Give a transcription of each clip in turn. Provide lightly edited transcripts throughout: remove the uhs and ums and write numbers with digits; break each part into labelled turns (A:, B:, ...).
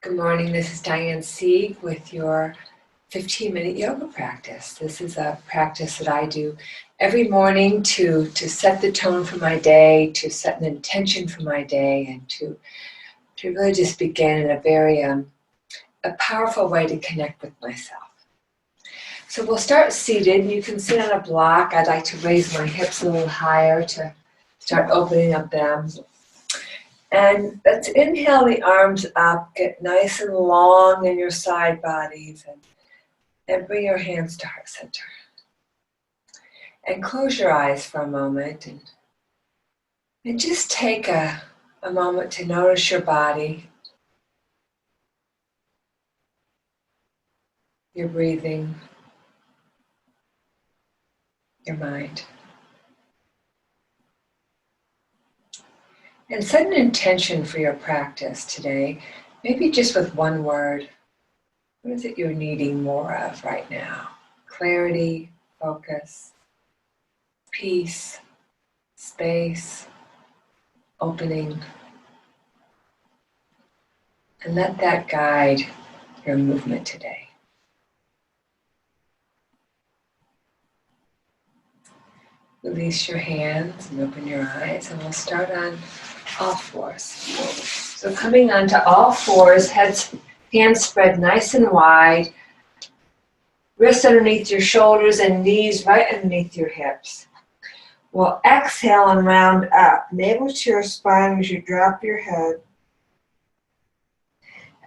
A: Good morning, this is Diane Sieg with your 15-minute yoga practice. This is a practice that I do every morning to set the tone for my day, to set an intention for my day, and to really just begin in a very a powerful way to connect with myself. So we'll start seated. You can sit on a block. I'd like to raise my hips a little higher to start opening up them. And let's inhale the arms up, get nice and long in your side bodies, and bring your hands to heart center. And close your eyes for a moment and just take a moment to notice your body, your breathing, your mind. And set an intention for your practice today, maybe just with one word. What is it you're needing more of right now? Clarity, focus, peace, space, opening. And let that guide your movement today. Release your hands and open your eyes, and we'll start on all fours. So coming onto all fours, hands spread nice and wide, wrists underneath your shoulders and knees right underneath your hips. We'll exhale and round up, navel to your spine as you drop your head.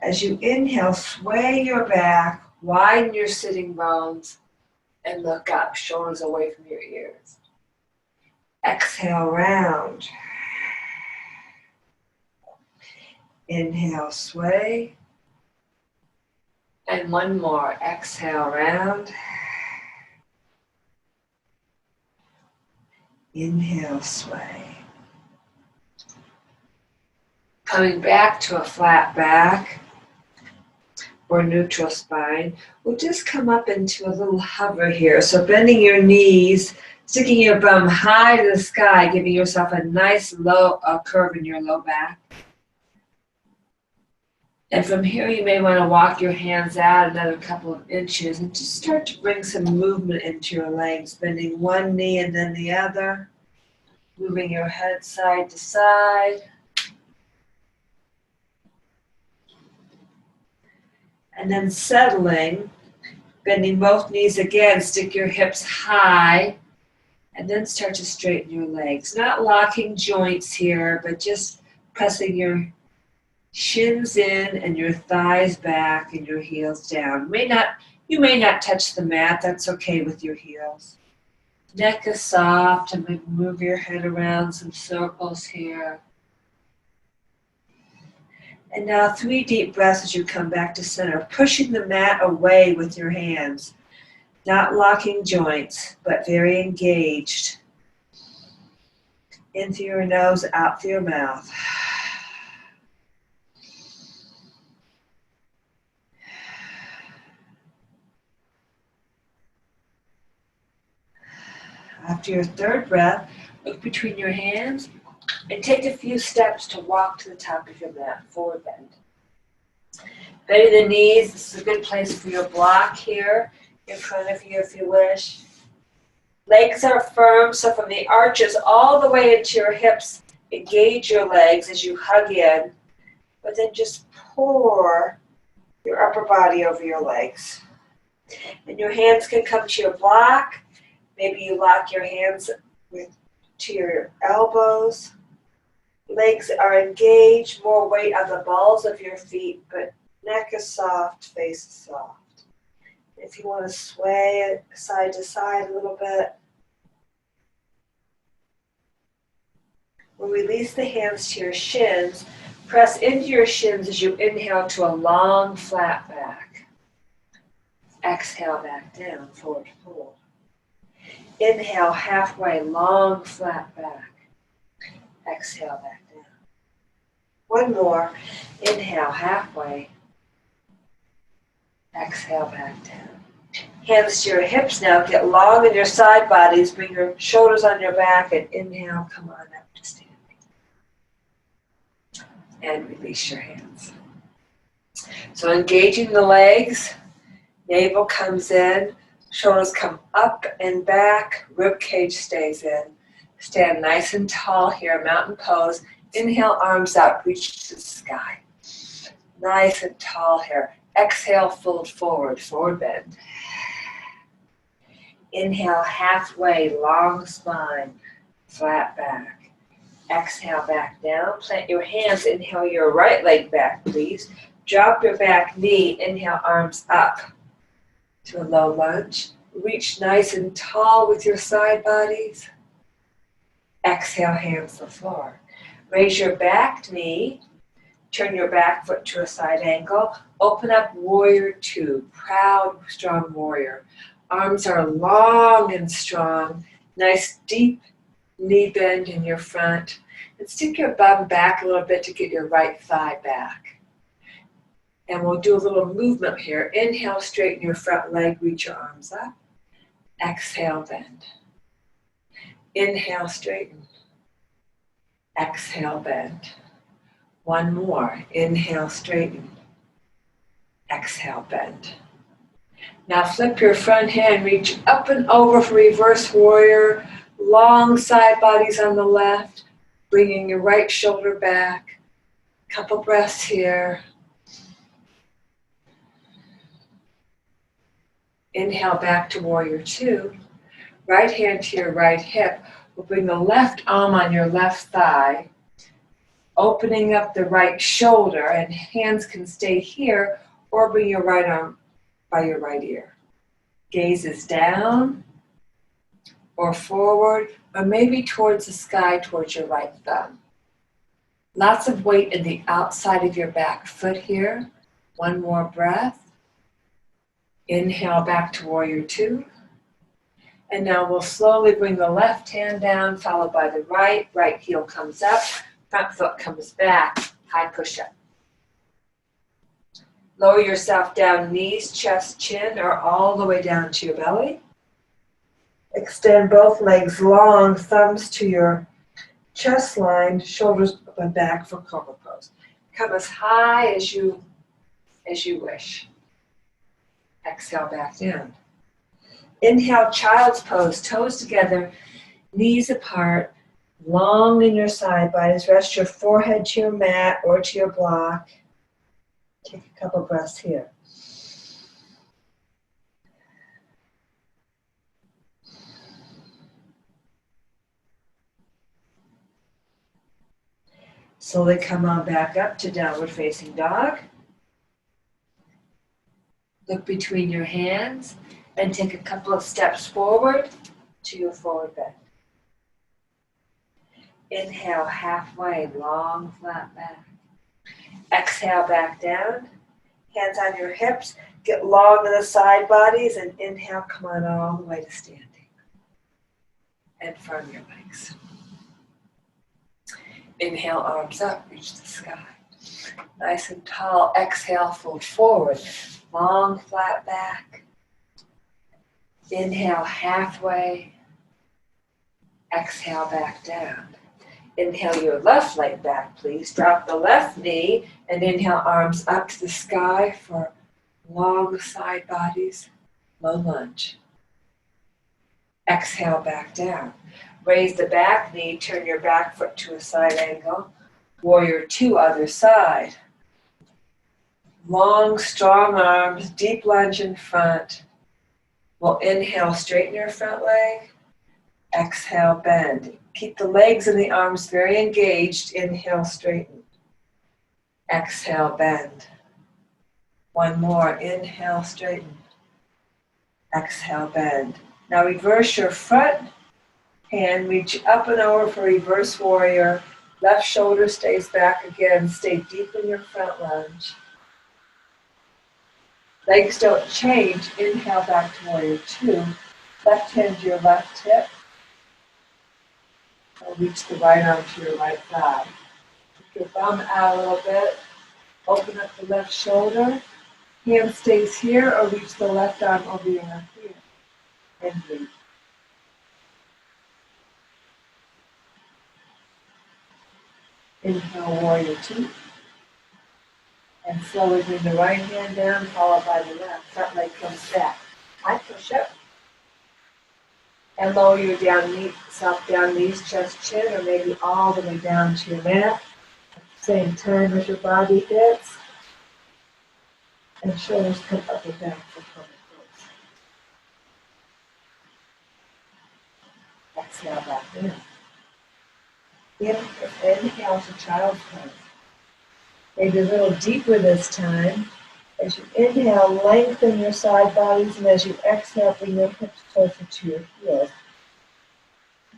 A: As you inhale, sway your back, widen your sitting bones, and look up, shoulders away from your ears. Exhale, round. Inhale, sway. And one more. Exhale, round. Inhale, sway. Coming back to a flat back or neutral spine. We'll just come up into a little hover here. So bending your knees, sticking your bum high to the sky, giving yourself a nice low curve in your low back. And from here, you may want to walk your hands out another couple of inches and just start to bring some movement into your legs, bending one knee and then the other, moving your head side to side. And then settling, bending both knees again, stick your hips high, and then start to straighten your legs. Not locking joints here, but just pressing your shins in and your thighs back and your heels down. You may not touch the mat, that's okay with your heels. Neck is soft, and move your head around some circles here. And now 3 deep breaths as you come back to center, pushing the mat away with your hands. Not locking joints, but very engaged. In through your nose, out through your mouth. After your third breath, look between your hands and take a few steps to walk to the top of your mat, forward bend. Bending the knees, this is a good place for your block here in front of you if you wish. Legs are firm, so from the arches all the way into your hips, engage your legs as you hug in, but then just pour your upper body over your legs. And your hands can come to your block. Maybe you lock your hands to your elbows. Legs are engaged, more weight on the balls of your feet, but neck is soft, face is soft. If you want to sway it side to side a little bit. We'll release the hands to your shins. Press into your shins as you inhale to a long, flat back. Exhale back down, forward fold. Inhale, halfway, long, flat back. Exhale, back down. One more. Inhale, halfway. Exhale, back down. Hands to your hips now. Get long in your side bodies. Bring your shoulders on your back and inhale, come on up to standing. And release your hands. So engaging the legs, navel comes in, shoulders come up and back, rib cage stays in. Stand nice and tall here, mountain pose. Inhale, arms up, reach to the sky. Nice and tall here. Exhale, fold forward, forward bend. Inhale, halfway, long spine, flat back. Exhale, back down. Plant your hands. Inhale your right leg back, please. Drop your back knee. Inhale, arms up to a low lunge. Reach nice and tall with your side bodies. Exhale, hands to the floor. Raise your back knee. Turn your back foot to a side angle. Open up warrior two. Proud, strong warrior. Arms are long and strong. Nice deep knee bend in your front. And stick your bum back a little bit to get your right thigh back. And we'll do a little movement here. Inhale, straighten your front leg, reach your arms up. Exhale, bend. Inhale, straighten. Exhale, bend. One more. Inhale, straighten. Exhale, bend. Now flip your front hand, reach up and over for reverse warrior. Long side bodies on the left, bringing your right shoulder back. Couple breaths here. Inhale back to warrior two. Right hand to your right hip. We'll bring the left arm on your left thigh, opening up the right shoulder, and hands can stay here or bring your right arm by your right ear. Gaze is down or forward or maybe towards the sky, towards your right thumb. Lots of weight in the outside of your back foot here. One more breath. Inhale back to warrior two. And now we'll slowly bring the left hand down, followed by the right. Right heel comes up, front foot comes back, high push-up. Lower yourself down, knees, chest, chin, or all the way down to your belly. Extend both legs long, thumbs to your chest line, shoulders up and back for cobra pose. Come as high as you wish. Exhale back down. Inhale, child's pose, toes together, knees apart, long in your side bodies. Rest your forehead to your mat or to your block. Take a couple breaths here. Slowly come on back up to downward facing dog. Look between your hands and take a couple of steps forward to your forward bend. Inhale, halfway, long, flat back. Exhale, back down. Hands on your hips. Get long in the side bodies and inhale, come on all the way to standing. And firm your legs. Inhale, arms up, reach the sky. Nice and tall. Exhale, fold forward. Long, flat back. Inhale, halfway. Exhale, back down. Inhale your left leg back, please. Drop the left knee and inhale, arms up to the sky for long side bodies, low lunge. Exhale, back down. Raise the back knee, turn your back foot to a side angle. Warrior two, other side. Long, strong arms, deep lunge in front. We'll inhale, straighten your front leg. Exhale, bend. Keep the legs and the arms very engaged. Inhale, straighten. Exhale, bend. One more. Inhale, straighten. Exhale, bend. Now reverse your front hand. Reach up and over for reverse warrior. Left shoulder stays back again. Stay deep in your front lunge. Legs don't change. Inhale back to warrior two. Left hand to your left hip. Or reach the right arm to your right thigh. Take your thumb out a little bit. Open up the left shoulder. Hand stays here or reach the left arm over your left ear. And breathe. Inhale, warrior two. And slowly bring the right hand down, followed by the left. Front leg comes back. High push-up. And lower your self down, knees, chest, chin, or maybe all the way down to your mat. At the same time as your body hits. And shoulders come up and back for forward pose. Exhale back in. Inhale to child's pose. Maybe a little deeper this time. As you inhale, lengthen your side bodies, and as you exhale, bring your hips closer to your heels.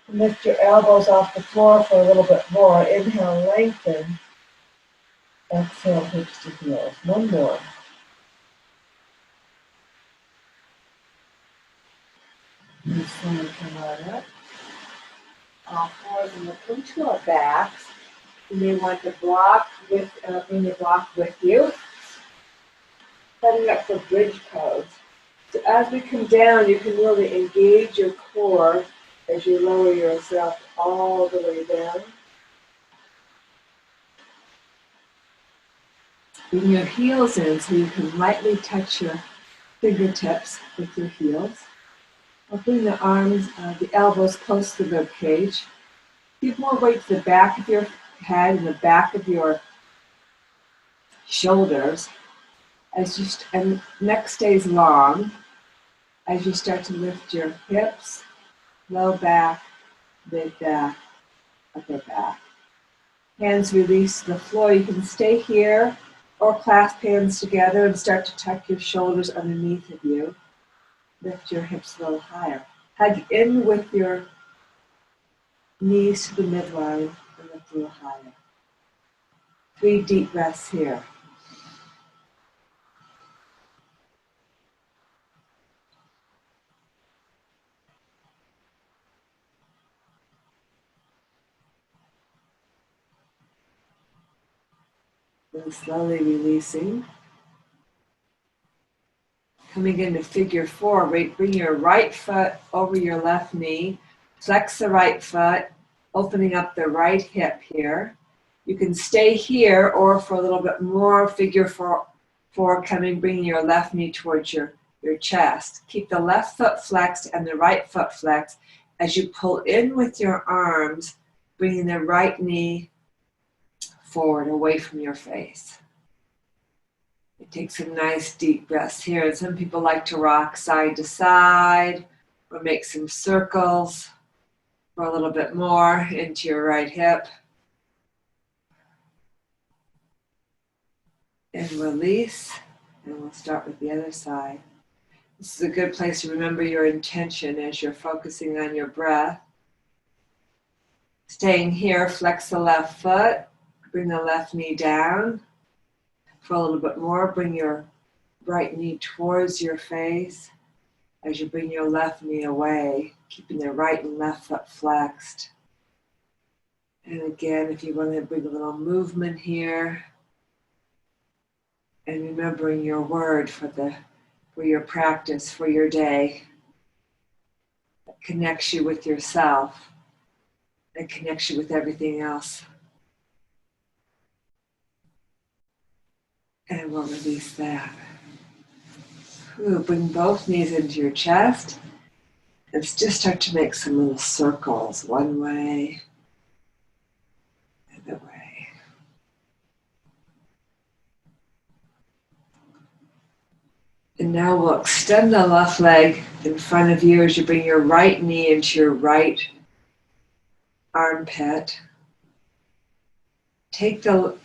A: Lift your elbows off the floor for a little bit more. Inhale, lengthen. Exhale, hips to heels. One more. And slowly come on up. All fours and we'll come to our backs. You may want to bring your block with you. Setting up for bridge pose. So as we come down, you can really engage your core as you lower yourself all the way down. Bring your heels in so you can lightly touch your fingertips with your heels. Or bring the arms, the elbows close to the rib cage. Give more weight to the back of your head and the back of your shoulders. And neck stays long as you start to lift your hips, low back, mid back, upper back. Hands release to the floor. You can stay here or clasp hands together and start to tuck your shoulders underneath of you. Lift your hips a little higher. Hug in with your knees to the midline and lift a little higher. 3 deep breaths here. And slowly releasing. Coming into figure 4, bring your right foot over your left knee. Flex the right foot, opening up the right hip here. You can stay here or for a little bit more, figure 4, bringing your left knee towards your chest. Keep the left foot flexed and the right foot flexed as you pull in with your arms, bringing the right knee forward away from your face. Take some nice deep breaths here. And some people like to rock side to side or make some circles for a little bit more into your right hip. And release. And we'll start with the other side. This is a good place to remember your intention as you're focusing on your breath. Staying here, flex the left foot. Bring the left knee down. For a little bit more, bring your right knee towards your face as you bring your left knee away, keeping the right and left foot flexed. And again, if you want to bring a little movement here, and remembering your word for your practice, for your day, that connects you with yourself and connects you with everything else. And we'll release that. Bring both knees into your chest and just start to make some little circles, one way, the other way. And now we'll extend the left leg in front of you as you bring your right knee into your right armpit. Take the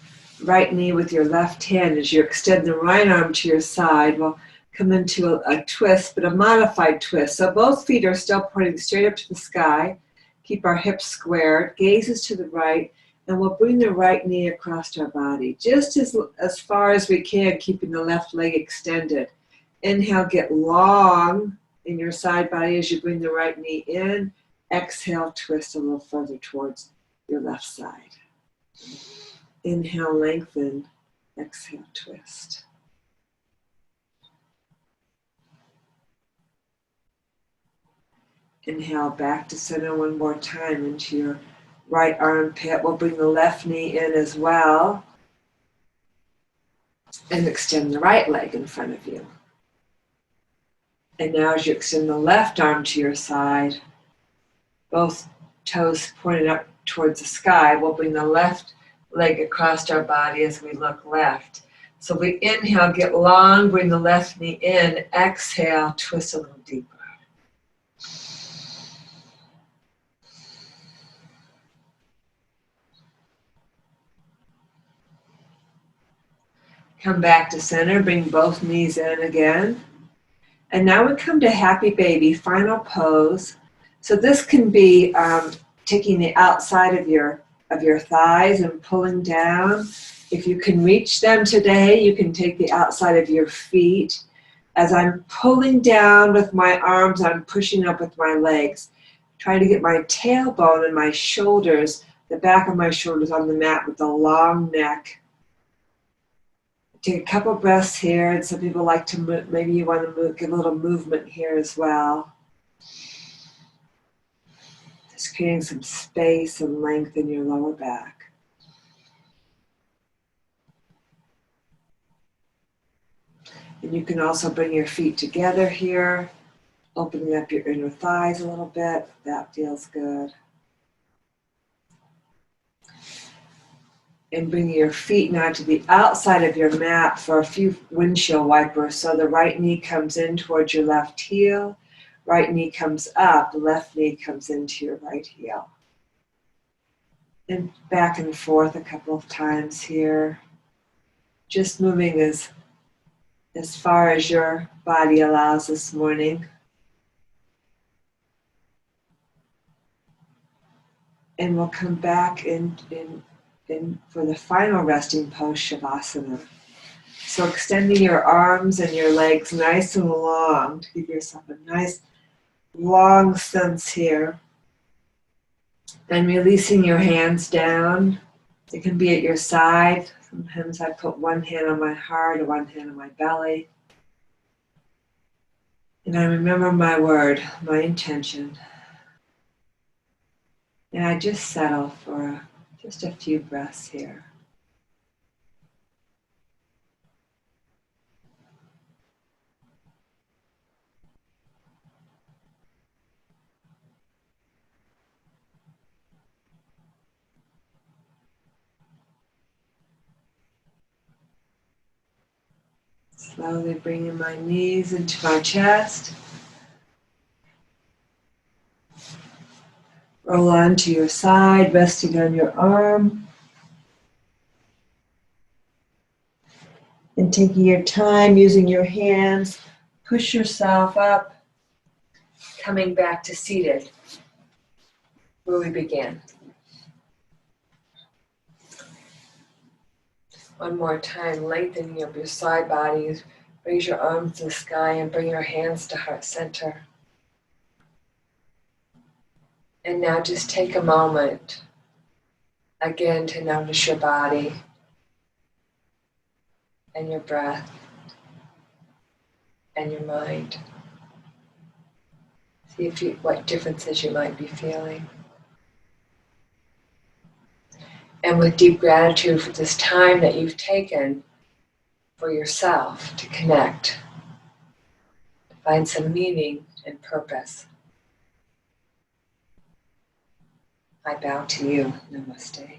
A: right knee with your left hand as you extend the right arm to your side. We'll come into a twist, but a modified twist. So both feet are still pointing straight up to the sky. Keep our hips squared, gazes to the right, and we'll bring the right knee across our body, just as far as we can, keeping the left leg extended. Inhale, get long in your side body as you bring the right knee in. Exhale, twist a little further towards your left side. Inhale, lengthen. Exhale, twist. Inhale, back to center one more time into your right armpit. We'll bring the left knee in as well. And extend the right leg in front of you. And now as you extend the left arm to your side, both toes pointed up towards the sky, we'll bring the left leg across our body as we look left. So we inhale, get long, bring the left knee in, exhale, twist a little deeper. Come back to center, bring both knees in again. And now we come to happy baby, final pose. So this can be taking the outside of your thighs and pulling down. If you can reach them today, you can take the outside of your feet. As I'm pulling down with my arms, I'm pushing up with my legs. Try to get my tailbone and my shoulders, the back of my shoulders on the mat with a long neck. Take a couple breaths here, and some people like to move, maybe you want to get a little movement here as well. Just creating some space and length in your lower back. And you can also bring your feet together here, opening up your inner thighs a little bit. That feels good. And bring your feet now to the outside of your mat for a few windshield wipers. So the right knee comes in towards your left heel, right knee comes up, left knee comes into your right heel. And back and forth a couple of times here. Just moving as far as your body allows this morning. And we'll come back in for the final resting pose, Shavasana. So extending your arms and your legs nice and long to give yourself a nice long sense here. And releasing your hands down. It can be at your side. Sometimes I put one hand on my heart or one hand on my belly. And I remember my word, my intention. And I just settle for just a few breaths here. Slowly bringing my knees into my chest. Roll onto your side, resting on your arm. And taking your time, using your hands, push yourself up, coming back to seated, where we begin. One more time, lengthening up your side bodies, raise your arms to the sky and bring your hands to heart center. And now just take a moment, again, to notice your body and your breath and your mind. See what differences you might be feeling. And with deep gratitude for this time that you've taken for yourself to connect, to find some meaning and purpose, I bow to you. Namaste.